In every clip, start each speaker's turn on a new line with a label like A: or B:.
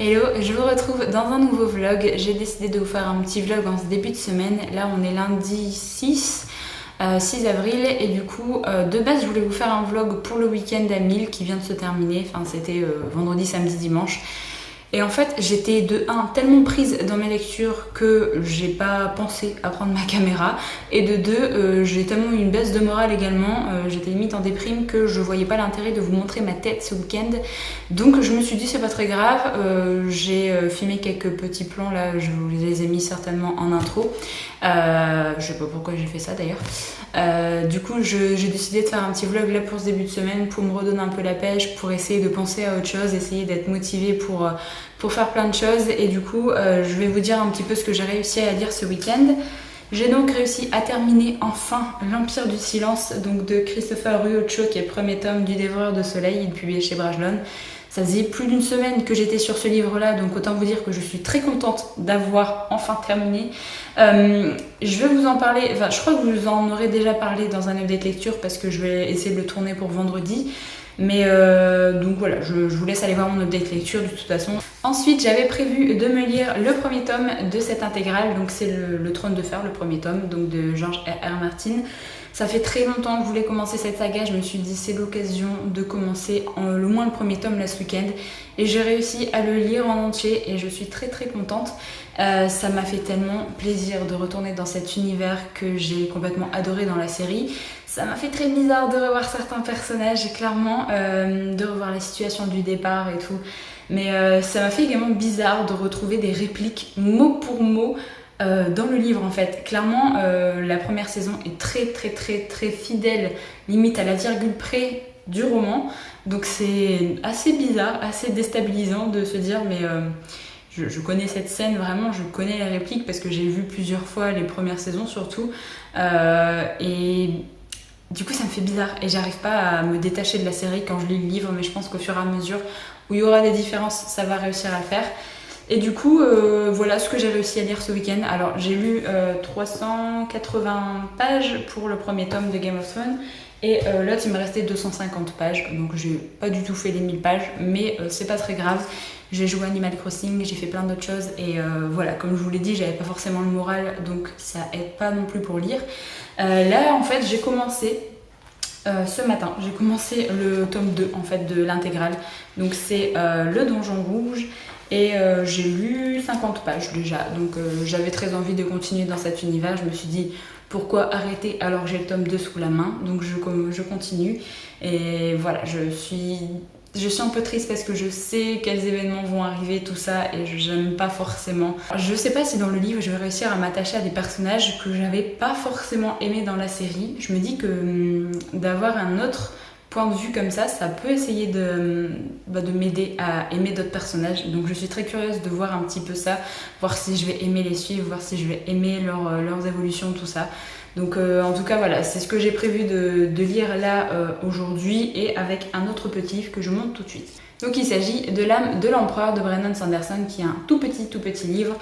A: Hello, je vous retrouve dans un nouveau vlog. J'ai décidé de vous faire un petit vlog en ce début de semaine. Là on est lundi 6 avril et du coup de base je voulais vous faire un vlog pour le week-end à 1000 qui vient de se terminer. Enfin c'était vendredi, samedi, dimanche. Et en fait j'étais de 1 tellement prise dans mes lectures que j'ai pas pensé à prendre ma caméra, et de 2 j'ai tellement eu une baisse de morale également, j'étais limite en déprime, que je voyais pas l'intérêt de vous montrer ma tête ce week-end. Donc je me suis dit c'est pas très grave, j'ai filmé quelques petits plans là, je vous les ai mis certainement en intro. Je sais pas pourquoi j'ai fait ça d'ailleurs. Du coup j'ai décidé de faire un petit vlog là pour ce début de semaine, pour me redonner un peu la pêche, pour essayer de penser à autre chose, essayer d'être motivée pour faire plein de choses. Et du coup je vais vous dire un petit peu ce que j'ai réussi à dire ce week-end. J'ai donc réussi à terminer enfin l'Empire du Silence, donc de Christopher Ruocco, qui est le premier tome du Dévoreur de Soleil, il est publié chez Brajlon. Ça faisait plus d'une semaine que j'étais sur ce livre-là, donc autant vous dire que je suis très contente d'avoir enfin terminé. Je vais vous en parler, enfin je crois que vous en aurez déjà parlé dans un update lecture, parce que je vais essayer de le tourner pour vendredi. Mais donc voilà, je vous laisse aller voir mon update lecture de toute façon. Ensuite, j'avais prévu de me lire le premier tome de cette intégrale, donc c'est le Trône de Fer, le premier tome, donc de George R.R. Martin. Ça fait très longtemps que je voulais commencer cette saga, je me suis dit c'est l'occasion de commencer le moins le premier tome là ce week-end. Et j'ai réussi à le lire en entier et je suis très très contente. Ça m'a fait tellement plaisir de retourner dans cet univers que j'ai complètement adoré dans la série. Ça m'a fait très bizarre de revoir certains personnages, clairement, de revoir la situation du départ et tout. Mais ça m'a fait également bizarre de retrouver des répliques mot pour mot dans le livre en fait. Clairement, la première saison est très très très très fidèle, limite à la virgule près du roman. Donc c'est assez bizarre, assez déstabilisant de se dire mais je connais cette scène vraiment, je connais la réplique parce que j'ai vu plusieurs fois les premières saisons surtout. Et du coup ça me fait bizarre et j'arrive pas à me détacher de la série quand je lis le livre, mais je pense qu'au fur et à mesure où il y aura des différences, ça va réussir à le faire. Et du coup, voilà ce que j'ai réussi à lire ce week-end. Alors, j'ai lu 380 pages pour le premier tome de Game of Thrones. Et l'autre, il me restait 250 pages. Donc, j'ai pas du tout fait les 1000 pages. Mais c'est pas très grave. J'ai joué à Animal Crossing, j'ai fait plein d'autres choses. Et voilà, comme je vous l'ai dit, j'avais pas forcément le moral. Donc, ça aide pas non plus pour lire. Là, en fait, j'ai commencé... ce matin, j'ai commencé le tome 2 en fait de l'intégrale. Donc c'est le Donjon Rouge et j'ai lu 50 pages déjà. Donc j'avais très envie de continuer dans cet univers. Je me suis dit pourquoi arrêter alors que j'ai le tome 2 sous la main. Donc je continue et voilà, je suis un peu triste parce que je sais quels événements vont arriver, tout ça, et j'aime pas forcément. Je sais pas si dans le livre je vais réussir à m'attacher à des personnages que j'avais pas forcément aimés dans la série. Je me dis que d'avoir un autre point de vue comme ça peut essayer de m'aider à aimer d'autres personnages. Donc je suis très curieuse de voir un petit peu ça, voir si je vais aimer les suivre, voir si je vais aimer leurs évolutions, tout ça. Donc en tout cas voilà, c'est ce que j'ai prévu de lire là aujourd'hui et avec un autre petit livre que je monte tout de suite. Donc il s'agit de L'âme de l'empereur de Brandon Sanderson, qui est un tout petit livre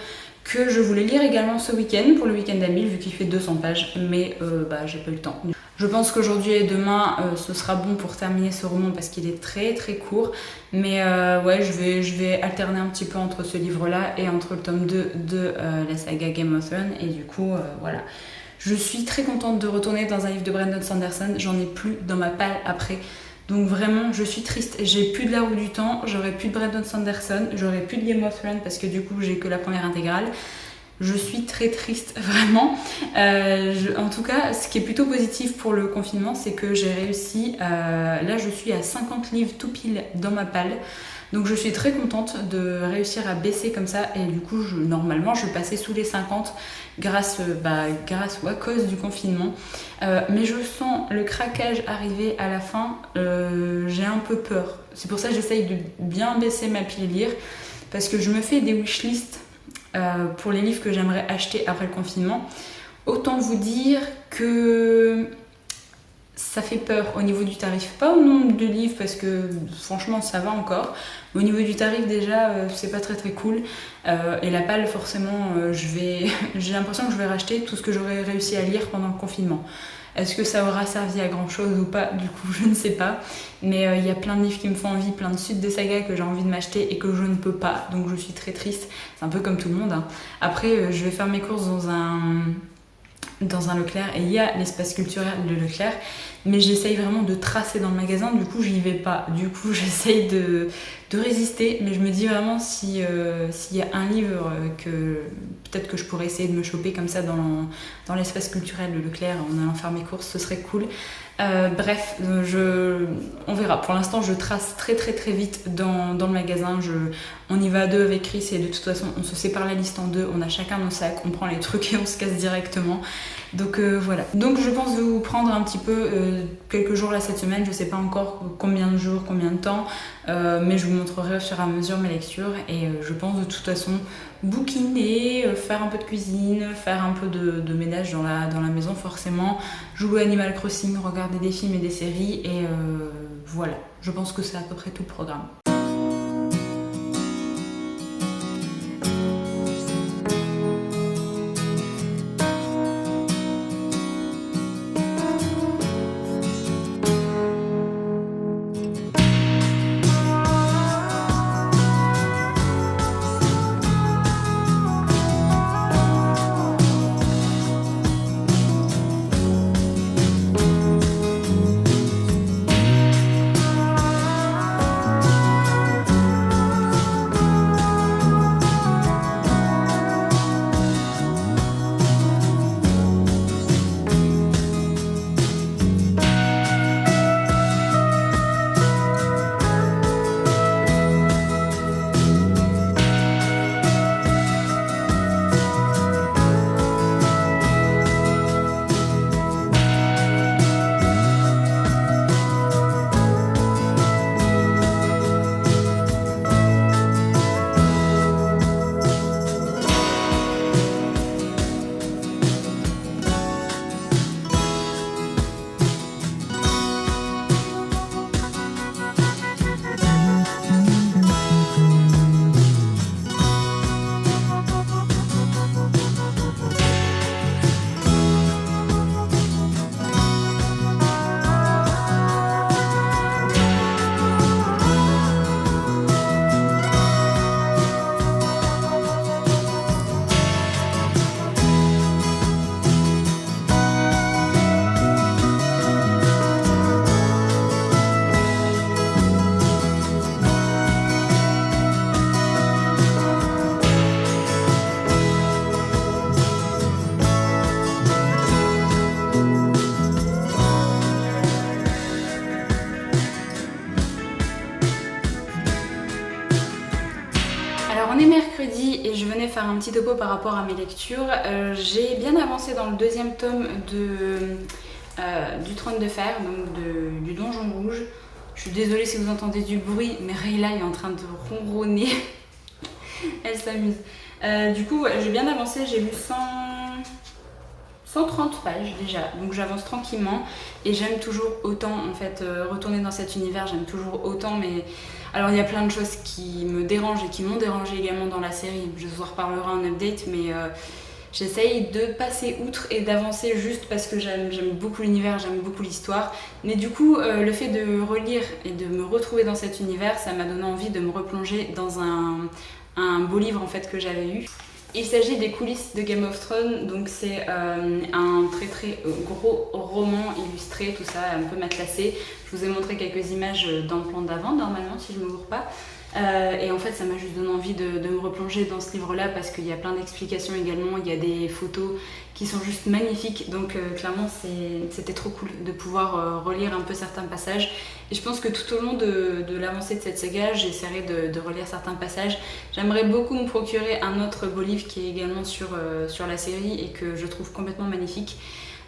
A: que je voulais lire également ce week-end pour le week-end à 1000 vu qu'il fait 200 pages, mais j'ai pas eu le temps. Je pense qu'aujourd'hui et demain ce sera bon pour terminer ce roman parce qu'il est très très court, mais ouais, je vais alterner un petit peu entre ce livre là et entre le tome 2 de la saga Game of Thrones, et du coup voilà. Je suis très contente de retourner dans un livre de Brandon Sanderson, j'en ai plus dans ma palle après. Donc vraiment, je suis triste, j'ai plus de La Roue du Temps, j'aurai plus de Brandon Sanderson, j'aurai plus de Game of Thrones parce que du coup j'ai que la première intégrale. Je suis très triste, vraiment. En tout cas, ce qui est plutôt positif pour le confinement, c'est que j'ai réussi, là je suis à 50 livres tout pile dans ma palle. Donc je suis très contente de réussir à baisser comme ça, et du coup normalement je passais sous les 50 grâce ou à cause du confinement. Mais je sens le craquage arriver à la fin, j'ai un peu peur. C'est pour ça que j'essaye de bien baisser ma pile lire, parce que je me fais des wishlists pour les livres que j'aimerais acheter après le confinement. Autant vous dire que ça fait peur au niveau du tarif, pas au nombre de livres parce que franchement ça va encore, mais au niveau du tarif déjà c'est pas très très cool, et la palle forcément j'ai l'impression que je vais racheter tout ce que j'aurais réussi à lire pendant le confinement. Est-ce que ça aura servi à grand chose ou pas? Du coup je ne sais pas, mais il y a plein de livres qui me font envie, plein de suites de sagas que j'ai envie de m'acheter et que je ne peux pas, donc je suis très triste. C'est un peu comme tout le monde hein. Après je vais faire mes courses dans un Leclerc, et il y a l'espace culturel de Leclerc, mais j'essaye vraiment de tracer dans le magasin, du coup j'y vais pas, du coup j'essaye de résister, mais je me dis vraiment s'il y a un livre que peut-être que je pourrais essayer de me choper comme ça dans l'espace culturel de Leclerc en allant faire mes courses, ce serait cool. Bref, on verra. Pour l'instant, je trace très très très vite dans le magasin. On y va à deux avec Chris, et de toute façon, on se sépare la liste en deux. On a chacun nos sacs, on prend les trucs et on se casse directement. Donc voilà. Donc je pense vous prendre un petit peu quelques jours là cette semaine. Je sais pas encore combien de jours, combien de temps, mais je vous montrerai au fur et à mesure mes lectures. Et je pense de toute façon bouquiner, faire un peu de cuisine, faire un peu de ménage dans la maison forcément, jouer à Animal Crossing, regarder des films et des séries, et voilà, je pense que c'est à peu près tout le programme. faire un petit topo par rapport à mes lectures. J'ai bien avancé dans le deuxième tome du Trône de Fer, donc du Donjon Rouge. Je suis désolée si vous entendez du bruit, mais Rayla est en train de ronronner. Elle s'amuse. Du coup, j'ai bien avancé, j'ai lu 130 pages déjà, donc j'avance tranquillement et j'aime toujours autant en fait retourner dans cet univers, j'aime toujours autant, mais alors il y a plein de choses qui me dérangent et qui m'ont dérangé également dans la série, je vous en reparlerai en update, mais j'essaye de passer outre et d'avancer juste parce que j'aime beaucoup l'univers, j'aime beaucoup l'histoire, mais du coup le fait de relire et de me retrouver dans cet univers, ça m'a donné envie de me replonger dans un beau livre en fait que j'avais eu. Il s'agit des coulisses de Game of Thrones, donc c'est un très gros roman illustré, tout ça un peu matelassé. Je vous ai montré quelques images dans le plan d'avant normalement si je ne me gourre pas. Et en fait ça m'a juste donné envie de me replonger dans ce livre là parce qu'il y a plein d'explications également, il y a des photos qui sont juste magnifiques, donc clairement c'était trop cool de pouvoir relire un peu certains passages et je pense que tout au long de l'avancée de cette saga j'essaierai de relire certains passages. J'aimerais beaucoup me procurer un autre beau livre qui est également sur la série et que je trouve complètement magnifique.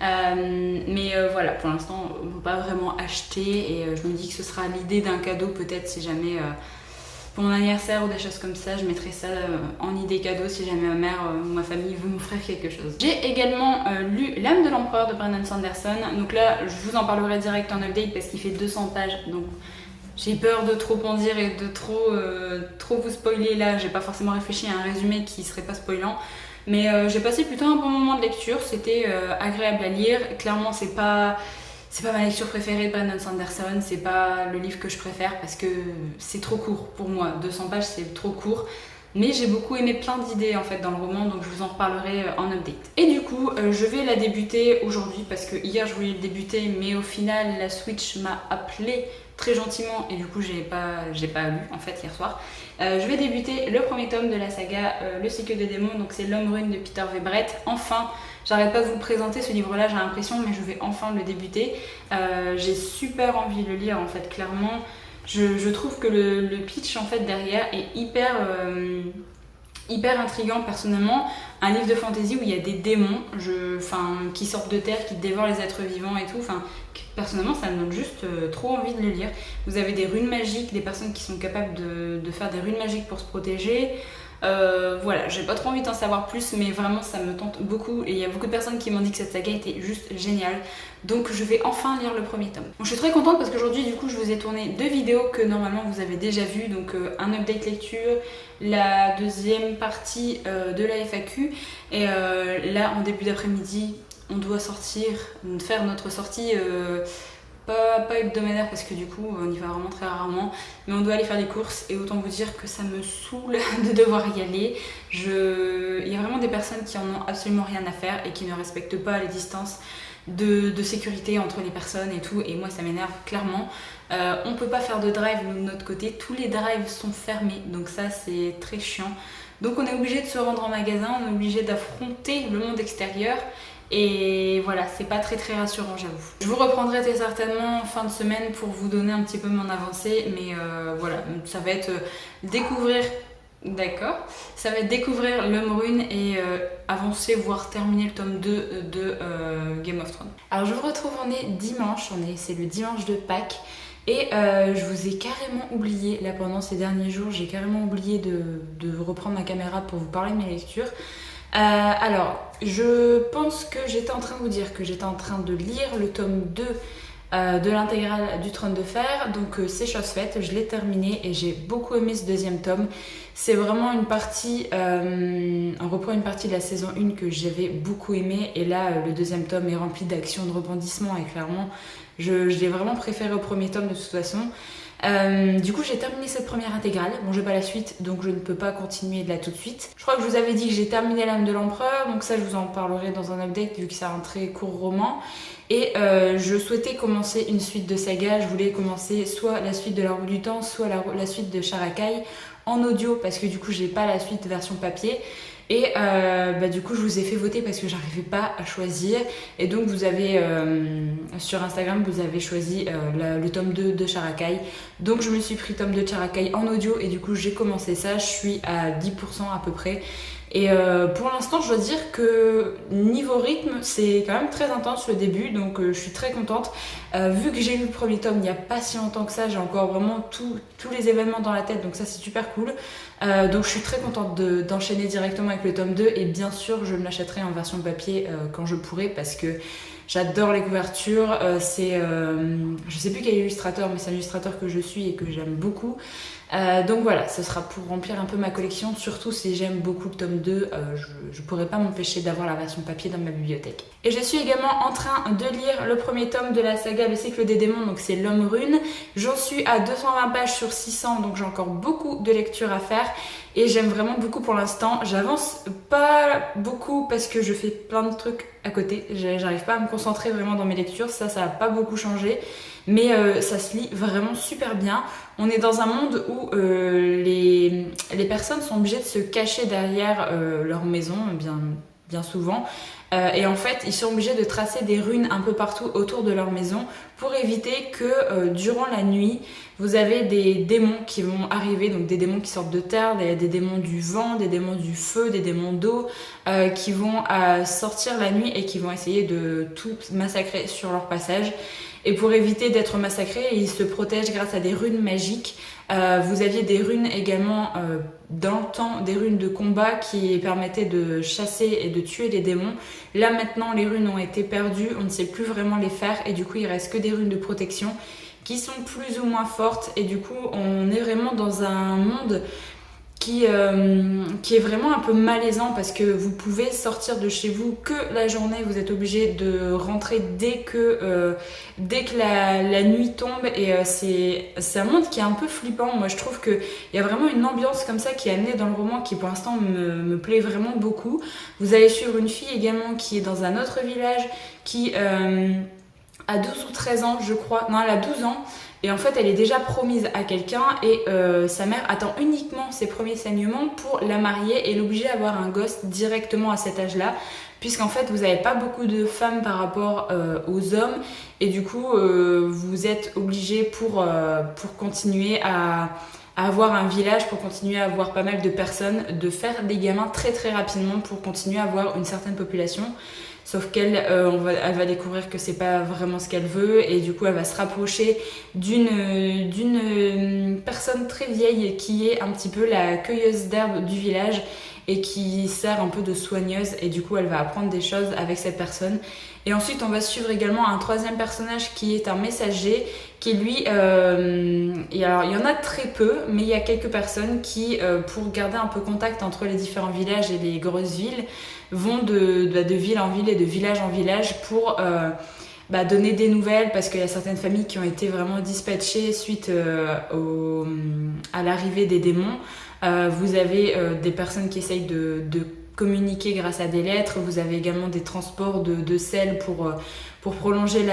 A: Mais voilà, pour l'instant on ne peut pas vraiment acheter et je me dis que ce sera l'idée d'un cadeau peut-être si jamais pour mon anniversaire ou des choses comme ça, je mettrai ça en idée cadeau si jamais ma mère ou ma famille veut m'offrir quelque chose. J'ai également lu L'âme de l'empereur de Brandon Sanderson, donc là je vous en parlerai direct en update parce qu'il fait 200 pages, donc j'ai peur de trop en dire et de trop vous spoiler là, j'ai pas forcément réfléchi à un résumé qui serait pas spoilant. Mais j'ai passé plutôt un bon moment de lecture, c'était agréable à lire, clairement c'est pas ma lecture préférée de Brandon Sanderson, c'est pas le livre que je préfère parce que c'est trop court pour moi, 200 pages c'est trop court. Mais j'ai beaucoup aimé plein d'idées en fait dans le roman, donc je vous en reparlerai en update. Et du coup, je vais la débuter aujourd'hui parce que hier je voulais le débuter, mais au final la Switch m'a appelé très gentiment et du coup j'ai pas lu en fait hier soir. Je vais débuter le premier tome de la saga Le cycle des démons, donc c'est L'homme rune de Peter Weibret. Enfin, j'arrête pas de vous présenter ce livre là, j'ai l'impression, mais je vais enfin le débuter. J'ai super envie de le lire en fait, clairement. Je trouve que le pitch en fait derrière est hyper intriguant personnellement. Un livre de fantasy où il y a des démons qui sortent de terre, qui dévorent les êtres vivants et tout. Personnellement ça me donne juste trop envie de le lire. Vous avez des runes magiques, des personnes qui sont capables de faire des runes magiques pour se protéger. Voilà, j'ai pas trop envie d'en savoir plus, mais vraiment ça me tente beaucoup et il y a beaucoup de personnes qui m'ont dit que cette saga était juste géniale, donc je vais enfin lire le premier tome. Bon, je suis très contente parce qu'aujourd'hui du coup je vous ai tourné 2 vidéos que normalement vous avez déjà vues, donc un update lecture, la deuxième partie de la FAQ et là en début d'après-midi on doit faire notre sortie pas hebdomadaire parce que du coup on y va vraiment très rarement, mais on doit aller faire des courses et autant vous dire que ça me saoule de devoir y aller. Il y a vraiment des personnes qui en ont absolument rien à faire et qui ne respectent pas les distances de sécurité entre les personnes et tout, et moi ça m'énerve clairement. On peut pas faire de drive de notre côté, tous les drives sont fermés, donc ça c'est très chiant. Donc on est obligé de se rendre en magasin, on est obligé d'affronter le monde extérieur. Et voilà, c'est pas très rassurant, j'avoue. Je vous reprendrai très certainement en fin de semaine pour vous donner un petit peu mon avancée, mais voilà, ça va être découvrir, d'accord, ça va être découvrir l'homme rune et avancer, voire terminer le tome 2 de Game of Thrones. Alors je vous retrouve, on est dimanche, c'est le dimanche de Pâques. Et je vous ai carrément oublié, là pendant ces derniers jours, j'ai carrément oublié de reprendre ma caméra pour vous parler de mes lectures. Alors, je pense que j'étais en train de vous dire que j'étais en train de lire le tome 2 de l'intégrale du Trône de Fer, donc c'est chose faite, je l'ai terminé et j'ai beaucoup aimé ce deuxième tome. C'est vraiment une partie, on reprend une partie de la saison 1 que j'avais beaucoup aimé et là le deuxième tome est rempli d'actions, de rebondissements et clairement je l'ai vraiment préféré au premier tome de toute façon. Du coup j'ai terminé cette première intégrale, bon j'ai pas la suite donc je ne peux pas continuer de là tout de suite. Je crois que je vous avais dit que j'ai terminé l'âme de l'empereur, donc ça je vous en parlerai dans un update vu que c'est un très court roman. Et je souhaitais commencer une suite de saga, je voulais commencer soit la suite de la Roue du Temps, soit la suite de Sharakai en audio parce que du coup j'ai pas la suite version papier. Et du coup je vous ai fait voter parce que j'arrivais pas à choisir et donc vous avez sur Instagram vous avez choisi le tome 2 de Sharakai, donc je me suis pris tome 2 de Sharakai en audio et du coup j'ai commencé ça, je suis à 10% à peu près, Et pour l'instant, je dois dire que niveau rythme, c'est quand même très intense le début, donc je suis très contente. Vu que j'ai lu le premier tome il n'y a pas si longtemps que ça, j'ai encore vraiment tous les événements dans la tête, donc ça c'est super cool. Donc je suis très contente d'enchaîner directement avec le tome 2 et bien sûr je me l'achèterai en version papier quand je pourrai parce que j'adore les couvertures. Je sais plus quel illustrateur, mais c'est un illustrateur que je suis et que j'aime beaucoup. Donc voilà, ce sera pour remplir un peu ma collection, surtout si j'aime beaucoup le tome 2, je pourrais pas m'empêcher d'avoir la version papier dans ma bibliothèque. Et je suis également en train de lire le premier tome de la saga Le cycle des démons, donc c'est L'Homme Rune. J'en suis à 220 pages sur 600, donc j'ai encore beaucoup de lecture à faire. Et j'aime vraiment beaucoup pour l'instant. J'avance pas beaucoup parce que je fais plein de trucs à côté. J'arrive pas à me concentrer vraiment dans mes lectures, ça a pas beaucoup changé. Mais ça se lit vraiment super bien. On est dans un monde où les personnes sont obligées de se cacher derrière leur maison, bien souvent. Et en fait, ils sont obligés de tracer des runes un peu partout autour de leur maison pour éviter que durant la nuit, vous avez des démons qui vont arriver, donc des démons qui sortent de terre, des démons du vent, des démons du feu, des démons d'eau, qui vont sortir la nuit et qui vont essayer de tout massacrer sur leur passage. Et pour éviter d'être massacrés, ils se protègent grâce à des runes magiques. Vous aviez des runes également dans le temps, des runes de combat qui permettaient de chasser et de tuer les démons. Là maintenant, les runes ont été perdues, on ne sait plus vraiment les faire et du coup, il reste que des runes de protection qui sont plus ou moins fortes. Et du coup, on est vraiment dans un monde qui est vraiment un peu malaisant parce que vous pouvez sortir de chez vous que la journée, vous êtes obligé de rentrer dès que la nuit tombe et c'est un monde qui est un peu flippant. Moi je trouve qu'il y a vraiment une ambiance comme ça qui est amenée dans le roman qui pour l'instant me plaît vraiment beaucoup. Vous allez suivre une fille également qui est dans un autre village qui a 12 ou 13 ans je crois, non elle a 12 ans. Et en fait, elle est déjà promise à quelqu'un et sa mère attend uniquement ses premiers saignements pour la marier et l'obliger à avoir un gosse directement à cet âge-là. Puisqu'en fait, vous n'avez pas beaucoup de femmes par rapport aux hommes. Et du coup, vous êtes obligé pour continuer à avoir un village, pour continuer à avoir pas mal de personnes, de faire des gamins très très rapidement pour continuer à avoir une certaine population. Sauf qu'elle elle va découvrir que c'est pas vraiment ce qu'elle veut et du coup elle va se rapprocher d'une personne très vieille qui est un petit peu la cueilleuse d'herbes du village et qui sert un peu de soigneuse et du coup elle va apprendre des choses avec cette personne. Et ensuite on va suivre également un troisième personnage qui est un messager qui lui, et alors il y en a très peu mais il y a quelques personnes qui pour garder un peu contact entre les différents villages et les grosses villes vont de ville en ville et de village en village pour donner des nouvelles parce qu'il y a certaines familles qui ont été vraiment dispatchées suite à l'arrivée des démons. Vous avez des personnes qui essayent de communiquer grâce à des lettres. Vous avez également des transports de sel pour prolonger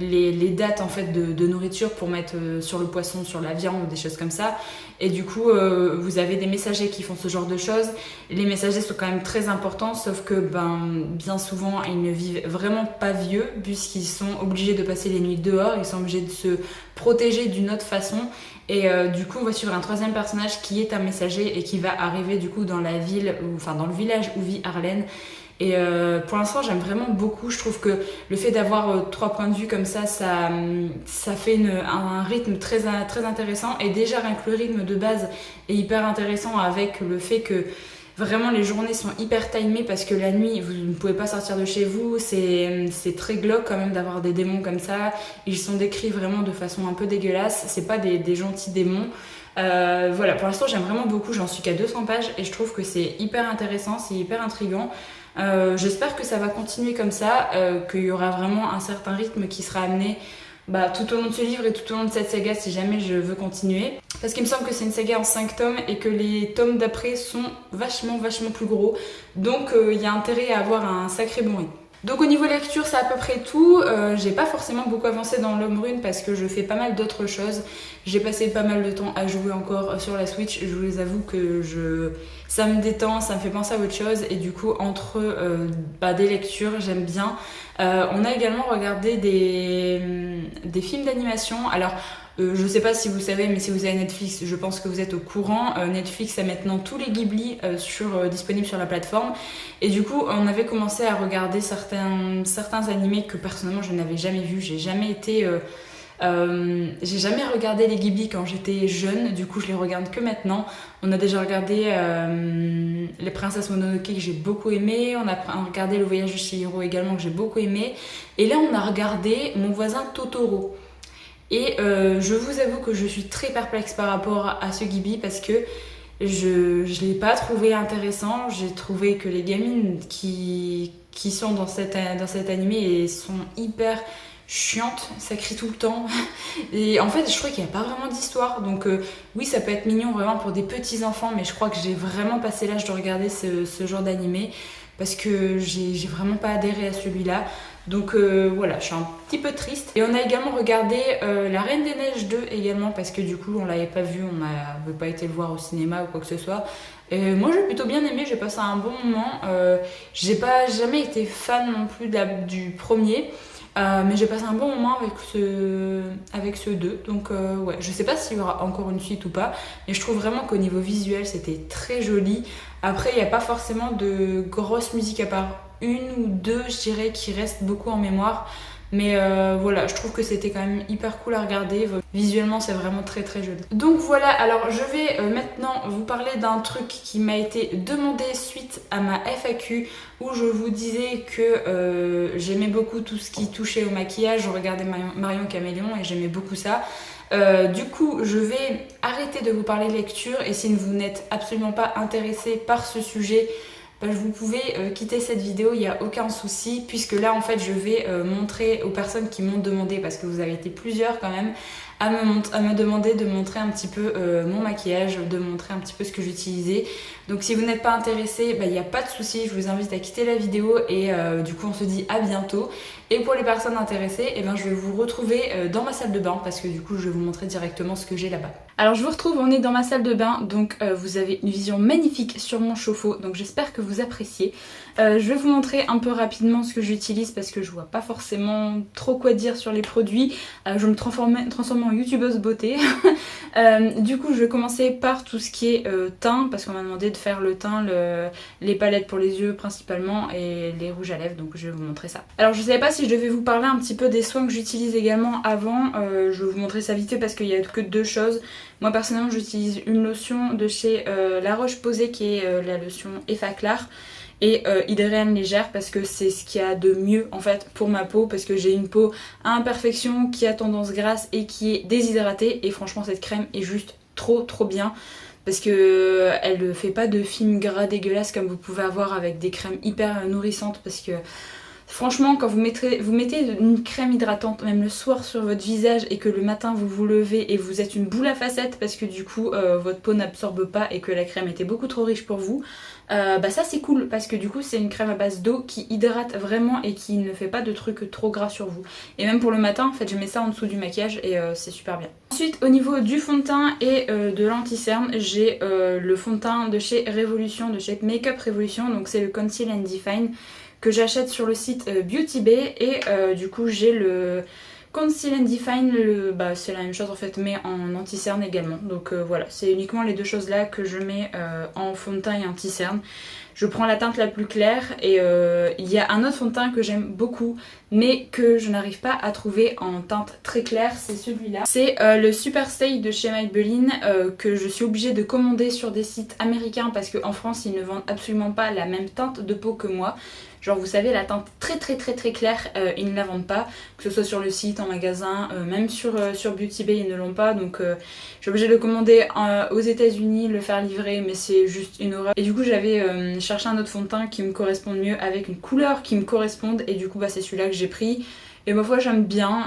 A: les dates en fait de nourriture pour mettre sur le poisson, sur la viande ou des choses comme ça. Et du coup, vous avez des messagers qui font ce genre de choses. Les messagers sont quand même très importants, sauf que bien souvent, ils ne vivent vraiment pas vieux puisqu'ils sont obligés de passer les nuits dehors, ils sont obligés de se protéger d'une autre façon. Et du coup, on va suivre un troisième personnage qui est un messager et qui va arriver du coup dans la ville, enfin dans le village où vit Arlène. Et pour l'instant, j'aime vraiment beaucoup. Je trouve que le fait d'avoir 3 points de vue comme ça fait un rythme très, très intéressant. Et déjà, rien que le rythme de base est hyper intéressant avec le fait que vraiment les journées sont hyper timées parce que la nuit, vous ne pouvez pas sortir de chez vous. C'est très glauque quand même d'avoir des démons comme ça. Ils sont décrits vraiment de façon un peu dégueulasse. C'est pas des gentils démons. Voilà, pour l'instant, j'aime vraiment beaucoup. J'en suis qu'à 200 pages et je trouve que c'est hyper intéressant, c'est hyper intriguant. J'espère que ça va continuer comme ça, qu'il y aura vraiment un certain rythme qui sera amené tout au long de ce livre et tout au long de cette saga si jamais je veux continuer. Parce qu'il me semble que c'est une saga en 5 tomes et que les tomes d'après sont vachement plus gros. Donc il y a intérêt à avoir un sacré bon rythme. Donc au niveau lecture, c'est à peu près tout. J'ai pas forcément beaucoup avancé dans l'Homme Rune parce que je fais pas mal d'autres choses. J'ai passé pas mal de temps à jouer encore sur la Switch. Je vous avoue que ça me détend, ça me fait penser à autre chose. Et du coup, entre des lectures, j'aime bien. On a également regardé des films d'animation. Alors, Je sais pas si vous savez, mais si vous avez Netflix, je pense que vous êtes au courant. Netflix a maintenant tous les Ghibli disponibles sur la plateforme. Et du coup, on avait commencé à regarder certains animés que personnellement je n'avais jamais vus. J'ai jamais regardé les Ghibli quand j'étais jeune, du coup je les regarde que maintenant. On a déjà regardé Les Princesses Mononoke que j'ai beaucoup aimé, on a regardé Le Voyage de Chihiro également que j'ai beaucoup aimé, et là on a regardé Mon voisin Totoro. Et je vous avoue que je suis très perplexe par rapport à ce Ghibli parce que je l'ai pas trouvé intéressant. J'ai trouvé que les gamines qui sont dans cet animé sont hyper chiantes, ça crie tout le temps. Et en fait, je crois qu'il n'y a pas vraiment d'histoire. Donc oui, ça peut être mignon vraiment pour des petits enfants, mais je crois que j'ai vraiment passé l'âge de regarder ce genre d'animé parce que j'ai vraiment pas adhéré à celui-là. Donc voilà, je suis un petit peu triste. Et on a également regardé La Reine des Neiges 2 également parce que du coup on l'avait pas vu, on n'avait pas été le voir au cinéma ou quoi que ce soit. Et moi j'ai plutôt bien aimé, j'ai passé un bon moment. J'ai pas jamais été fan non plus du premier. Mais j'ai passé un bon moment avec ce 2. Donc ouais, je sais pas s'il y aura encore une suite ou pas. Mais je trouve vraiment qu'au niveau visuel c'était très joli. Après il n'y a pas forcément de grosse musique à part une ou deux, je dirais, qui restent beaucoup en mémoire. Mais voilà, je trouve que c'était quand même hyper cool à regarder. Visuellement, c'est vraiment très très joli. Donc voilà, alors je vais maintenant vous parler d'un truc qui m'a été demandé suite à ma FAQ où je vous disais que j'aimais beaucoup tout ce qui touchait au maquillage. Je regardais Marion Caméléon et j'aimais beaucoup ça. Du coup, je vais arrêter de vous parler lecture et si vous n'êtes absolument pas intéressé par ce sujet, vous pouvez quitter cette vidéo, il n'y a aucun souci, puisque là en fait je vais montrer aux personnes qui m'ont demandé, parce que vous avez été plusieurs quand même, à me demander de montrer un petit peu mon maquillage, de montrer un petit peu ce que j'utilisais. Donc si vous n'êtes pas intéressé, il n'y a pas de souci, je vous invite à quitter la vidéo et du coup on se dit à bientôt. Et pour les personnes intéressées, je vais vous retrouver dans ma salle de bain parce que du coup je vais vous montrer directement ce que j'ai là-bas. Alors je vous retrouve, on est dans ma salle de bain, donc vous avez une vision magnifique sur mon chauffe-eau, donc j'espère que vous appréciez. Je vais vous montrer un peu rapidement ce que j'utilise parce que je vois pas forcément trop quoi dire sur les produits. Je me transforme en youtubeuse beauté. Du coup je vais commencer par tout ce qui est teint parce qu'on m'a demandé de faire le teint, les palettes pour les yeux principalement et les rouges à lèvres, donc je vais vous montrer ça. Alors je savais pas si je devais vous parler un petit peu des soins que j'utilise également avant. Je vais vous montrer ça vite fait parce qu'il y a que deux choses. Moi personnellement j'utilise une lotion de chez La Roche-Posay qui est la lotion Effaclar et hydrogène légère parce que c'est ce qu'il y a de mieux en fait pour ma peau parce que j'ai une peau à imperfection qui a tendance grasse et qui est déshydratée et franchement cette crème est juste trop bien parce que elle ne fait pas de film gras dégueulasse comme vous pouvez avoir avec des crèmes hyper nourrissantes parce que franchement, quand vous mettez une crème hydratante, même le soir sur votre visage et que le matin vous vous levez et vous êtes une boule à facettes parce que du coup votre peau n'absorbe pas et que la crème était beaucoup trop riche pour vous, ça c'est cool parce que du coup c'est une crème à base d'eau qui hydrate vraiment et qui ne fait pas de trucs trop gras sur vous. Et même pour le matin, en fait, je mets ça en dessous du maquillage et c'est super bien. Ensuite, au niveau du fond de teint et de l'anti-cerne, j'ai le fond de teint de chez Révolution, de chez Makeup Révolution, donc c'est le Conceal and Define que j'achète sur le site Beauty Bay et du coup j'ai le Conceal and Define, c'est la même chose en fait mais en anti-cerne également. Donc voilà, c'est uniquement les deux choses là que je mets en fond de teint et anti-cerne. Je prends la teinte la plus claire et il y a un autre fond de teint que j'aime beaucoup mais que je n'arrive pas à trouver en teinte très claire, c'est celui-là. C'est le Super Stay de chez Maybelline que je suis obligée de commander sur des sites américains parce qu'en France ils ne vendent absolument pas la même teinte de peau que moi. Genre vous savez la teinte très claire, ils ne la vendent pas, que ce soit sur le site, en magasin, même sur Beauty Bay ils ne l'ont pas, donc je suis obligée de le commander aux États-Unis, le faire livrer, mais c'est juste une horreur. Et du coup j'avais cherché un autre fond de teint qui me corresponde mieux, avec une couleur qui me corresponde, et du coup c'est celui-là que j'ai pris. Et ma foi j'aime bien,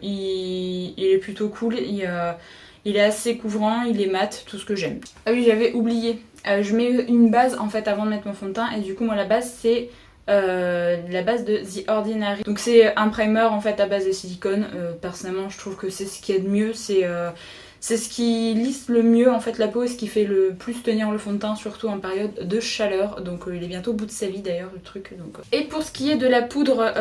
A: il est plutôt cool, il est assez couvrant, il est mat, tout ce que j'aime. Ah oui j'avais oublié, je mets une base en fait avant de mettre mon fond de teint, et du coup moi la base c'est la base de The Ordinary. Donc c'est un primer en fait à base de silicone. Personnellement je trouve que c'est ce qui est de mieux, c'est ce qui lisse le mieux en fait la peau et ce qui fait le plus tenir le fond de teint, surtout en période de chaleur. Donc il est bientôt au bout de sa vie d'ailleurs le truc. Donc. Et pour ce qui est de la poudre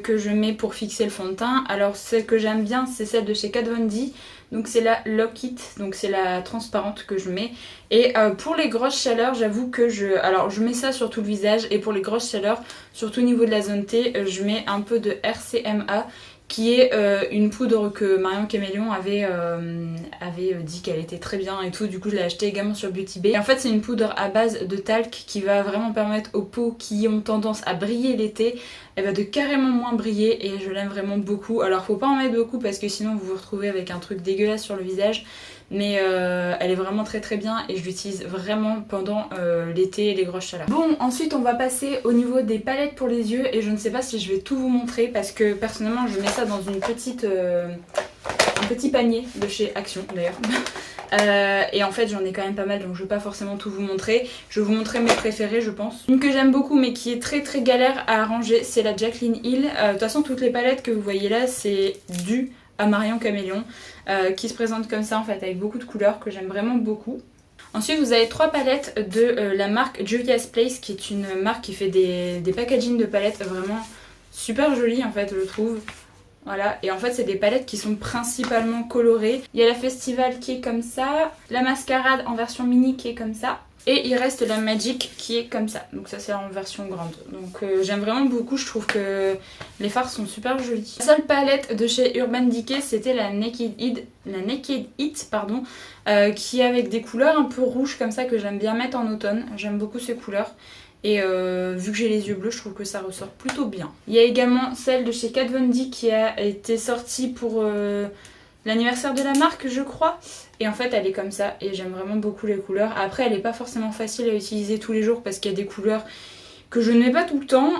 A: que je mets pour fixer le fond de teint, alors celle que j'aime bien c'est celle de chez Kat Von D. Donc c'est la Lock It, donc c'est la transparente que je mets. Et pour les grosses chaleurs, j'avoue que je mets ça sur tout le visage. Et pour les grosses chaleurs, surtout au niveau de la zone T, je mets un peu de RCMA, qui est une poudre que Marion Caméléon avait dit qu'elle était très bien et tout. Du coup je l'ai acheté également sur Beauty Bay. Et en fait c'est une poudre à base de talc qui va vraiment permettre aux peaux qui ont tendance à briller l'été de carrément moins briller, et je l'aime vraiment beaucoup. Alors faut pas en mettre beaucoup parce que sinon vous vous retrouvez avec un truc dégueulasse sur le visage. Mais elle est vraiment très très bien et je l'utilise vraiment pendant l'été et les grosses chaleurs. Bon, ensuite on va passer au niveau des palettes pour les yeux, et je ne sais pas si je vais tout vous montrer parce que personnellement je mets ça dans une petite, un petit panier de chez Action d'ailleurs. Et en fait j'en ai quand même pas mal, donc je vais pas forcément tout vous montrer. Je vais vous montrer mes préférés je pense. Une que j'aime beaucoup mais qui est très très galère à ranger, c'est la Jaclyn Hill. De toute façon toutes les palettes que vous voyez là c'est dû à Marion Caméléon, qui se présente comme ça en fait avec beaucoup de couleurs que j'aime vraiment beaucoup. Ensuite vous avez 3 palettes de la marque Juvia's Place, qui est une marque qui fait des packaging de palettes vraiment super jolies en fait je trouve. Voilà, et en fait c'est des palettes qui sont principalement colorées. Il y a la Festival qui est comme ça, la Mascarade en version mini qui est comme ça, et il reste la Magic qui est comme ça. Donc ça c'est en version grande. Donc j'aime vraiment beaucoup, je trouve que les fards sont super jolis. La seule palette de chez Urban Decay c'était la Naked Heat, pardon, qui est avec des couleurs un peu rouges comme ça que j'aime bien mettre en automne. J'aime beaucoup ces couleurs. Et vu que j'ai les yeux bleus, je trouve que ça ressort plutôt bien. Il y a également celle de chez Kat Von D qui a été sortie pour l'anniversaire de la marque je crois. Et en fait elle est comme ça et j'aime vraiment beaucoup les couleurs. Après elle n'est pas forcément facile à utiliser tous les jours parce qu'il y a des couleurs que je ne mets pas tout le temps.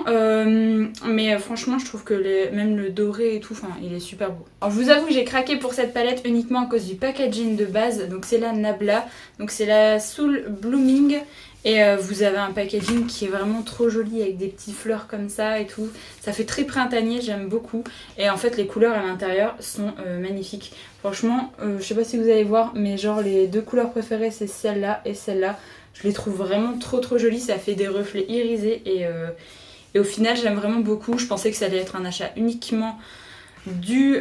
A: Mais franchement je trouve que même le doré et tout, enfin il est super beau. Alors je vous avoue que j'ai craqué pour cette palette uniquement à cause du packaging de base. Donc c'est la Nabla, donc c'est la Soul Blooming. Et vous avez un packaging qui est vraiment trop joli avec des petites fleurs comme ça et tout. Ça fait très printanier, j'aime beaucoup. Et en fait les couleurs à l'intérieur sont magnifiques. Franchement, je sais pas si vous allez voir, mais genre les 2 couleurs préférées c'est celle-là et celle-là. Je les trouve vraiment trop jolies, ça fait des reflets irisés et au final j'aime vraiment beaucoup. Je pensais que ça allait être un achat uniquement dû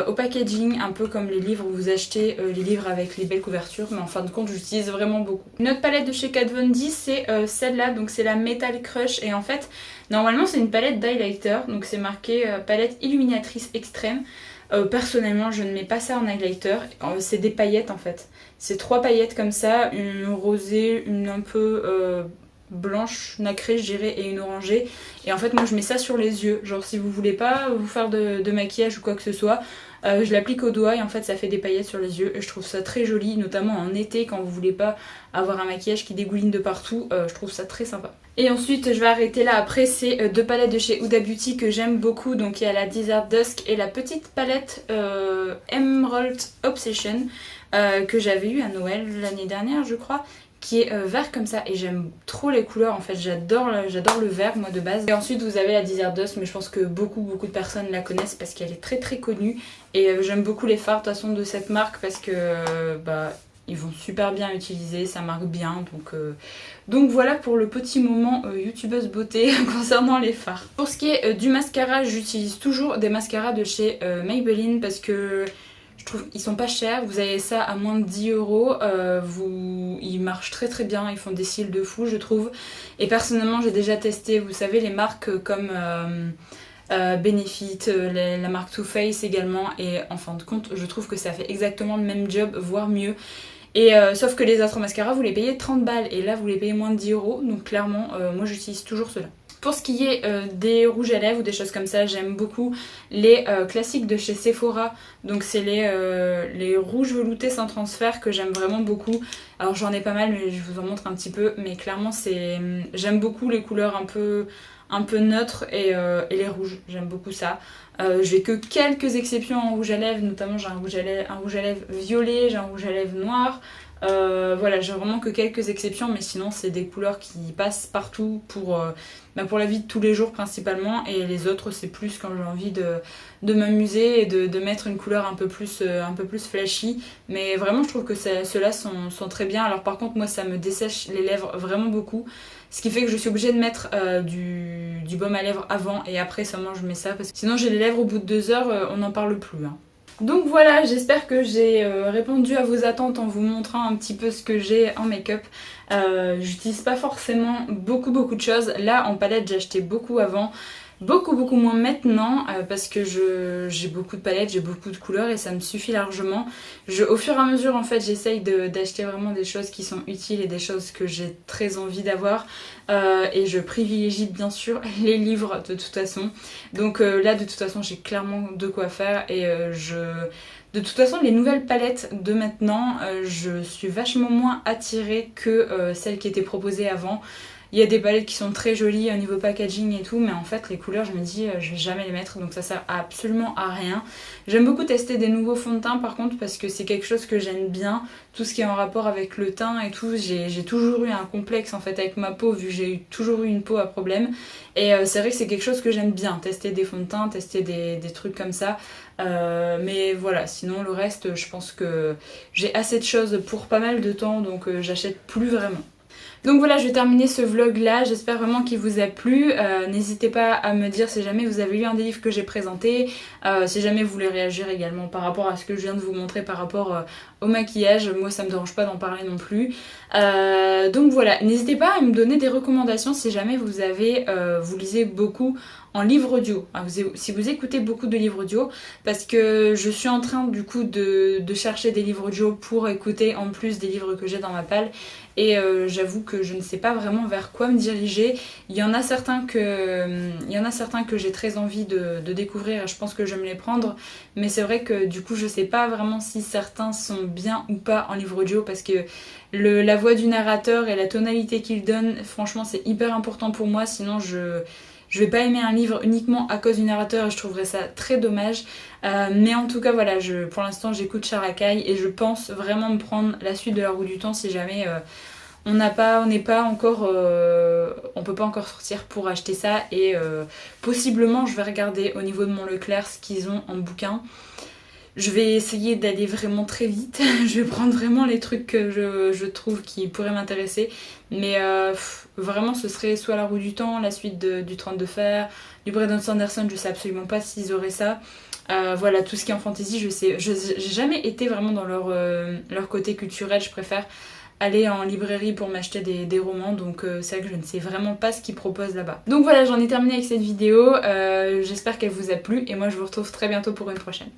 A: au packaging, un peu comme les livres où vous achetez les livres avec les belles couvertures, mais en fin de compte j'utilise vraiment beaucoup. Une autre palette de chez Kat Von D c'est celle-là, donc c'est la Metal Crush, et en fait normalement c'est une palette d'highlighter, donc c'est marqué palette illuminatrice extrême. Personnellement je ne mets pas ça en highlighter, c'est des paillettes en fait. C'est 3 paillettes comme ça, une rosée, une un peu blanche nacrée je dirais et une orangée, et en fait moi je mets ça sur les yeux, genre si vous voulez pas vous faire de maquillage ou quoi que ce soit, je l'applique au doigt et en fait ça fait des paillettes sur les yeux et je trouve ça très joli, notamment en été quand vous voulez pas avoir un maquillage qui dégouline de partout. Je trouve ça très sympa. Et ensuite je vais arrêter là. Après c'est 2 palettes de chez Huda Beauty que j'aime beaucoup, donc il y a la Desert Dusk et la petite palette Emerald Obsession que j'avais eu à Noël l'année dernière je crois, qui est vert comme ça, et j'aime trop les couleurs en fait, j'adore le vert moi de base. Et ensuite vous avez la Desert Dusk, mais je pense que beaucoup de personnes la connaissent parce qu'elle est très connue, et j'aime beaucoup les fards de toute façon de cette marque parce que ils vont super bien utiliser, ça marque bien, donc voilà pour le petit moment youtubeuse beauté concernant les fards. Pour ce qui est du mascara, j'utilise toujours des mascaras de chez Maybelline parce que je trouve qu'ils sont pas chers, vous avez ça à moins de 10 €, ils marchent très bien, ils font des cils de fou je trouve. Et personnellement j'ai déjà testé, vous savez les marques comme Benefit, la marque Too Faced également, et en fin de compte je trouve que ça fait exactement le même job, voire mieux. Et sauf que les autres mascaras vous les payez 30 balles et là vous les payez moins de 10 €, donc clairement moi j'utilise toujours cela. Pour ce qui est des rouges à lèvres ou des choses comme ça, j'aime beaucoup les classiques de chez Sephora. Donc c'est les rouges veloutés sans transfert que j'aime vraiment beaucoup. Alors j'en ai pas mal mais je vous en montre un petit peu. Mais clairement j'aime beaucoup les couleurs un peu neutres et les rouges. J'aime beaucoup ça. J'ai que quelques exceptions en rouge à lèvres. Notamment j'ai un rouge à lèvres violet, j'ai un rouge à lèvres noir. Voilà, j'ai vraiment que quelques exceptions, mais sinon c'est des couleurs qui passent partout pour la vie de tous les jours principalement, et les autres c'est plus quand j'ai envie de m'amuser et de mettre une couleur un peu plus flashy. Mais vraiment je trouve que ceux-là sont très bien. Alors par contre moi ça me dessèche les lèvres vraiment beaucoup, ce qui fait que je suis obligée de mettre du baume à lèvres avant et après seulement je mets ça, parce que sinon j'ai les lèvres au bout de 2 heures, on n'en parle plus hein. Donc voilà, j'espère que j'ai répondu à vos attentes en vous montrant un petit peu ce que j'ai en make-up. J'utilise pas forcément beaucoup de choses. Là en palette j'ai acheté beaucoup avant. Beaucoup moins maintenant parce que j'ai beaucoup de palettes, j'ai beaucoup de couleurs et ça me suffit largement. Au fur et à mesure en fait j'essaye d'acheter vraiment des choses qui sont utiles et des choses que j'ai très envie d'avoir et je privilégie bien sûr les livres de toute façon. Donc là de toute façon j'ai clairement de quoi faire et de toute façon, les nouvelles palettes de maintenant, je suis vachement moins attirée que celles qui étaient proposées avant. Il y a des palettes qui sont très jolies au niveau packaging et tout, mais en fait les couleurs je me dis je vais jamais les mettre donc ça sert absolument à rien. J'aime beaucoup tester des nouveaux fonds de teint par contre parce que c'est quelque chose que j'aime bien, tout ce qui est en rapport avec le teint et tout. J'ai toujours eu un complexe en fait avec ma peau vu que j'ai toujours eu une peau à problème et c'est vrai que c'est quelque chose que j'aime bien, tester des fonds de teint, tester des trucs comme ça. Mais voilà, sinon le reste je pense que j'ai assez de choses pour pas mal de temps donc j'achète plus vraiment. Donc voilà, je vais terminer ce vlog là, j'espère vraiment qu'il vous a plu. N'hésitez pas à me dire si jamais vous avez lu un des livres que j'ai présenté, si jamais vous voulez réagir également par rapport à ce que je viens de vous montrer par rapport au maquillage. Moi ça me dérange pas d'en parler non plus. Donc voilà, n'hésitez pas à me donner des recommandations si jamais vous lisez beaucoup en livre audio, si vous écoutez beaucoup de livres audio, parce que je suis en train du coup de chercher des livres audio pour écouter en plus des livres que j'ai dans ma palle et j'avoue que je ne sais pas vraiment vers quoi me diriger. Il y en a certains que j'ai très envie de découvrir et je pense que je vais me les prendre, mais c'est vrai que du coup je sais pas vraiment si certains sont bien ou pas en livre audio parce que la voix du narrateur et la tonalité qu'il donne, franchement c'est hyper important pour moi, sinon je vais pas aimer un livre uniquement à cause du narrateur et je trouverais ça très dommage. Mais en tout cas voilà, pour l'instant j'écoute Charakai et je pense vraiment me prendre la suite de La Roue du Temps si jamais on peut pas encore sortir pour acheter ça et possiblement je vais regarder au niveau de mon Leclerc ce qu'ils ont en bouquin. Je vais essayer d'aller vraiment très vite, je vais prendre vraiment les trucs que je trouve qui pourraient m'intéresser, mais vraiment ce serait soit La Roue du Temps, la suite du Trône de Fer, du Brandon Sanderson, je sais absolument pas s'ils auraient ça. Voilà, tout ce qui est en fantasy, j'ai jamais été vraiment dans leur côté culturel, je préfère aller en librairie pour m'acheter des romans, donc c'est vrai que je ne sais vraiment pas ce qu'ils proposent là-bas. Donc voilà, j'en ai terminé avec cette vidéo, j'espère qu'elle vous a plu et moi je vous retrouve très bientôt pour une prochaine.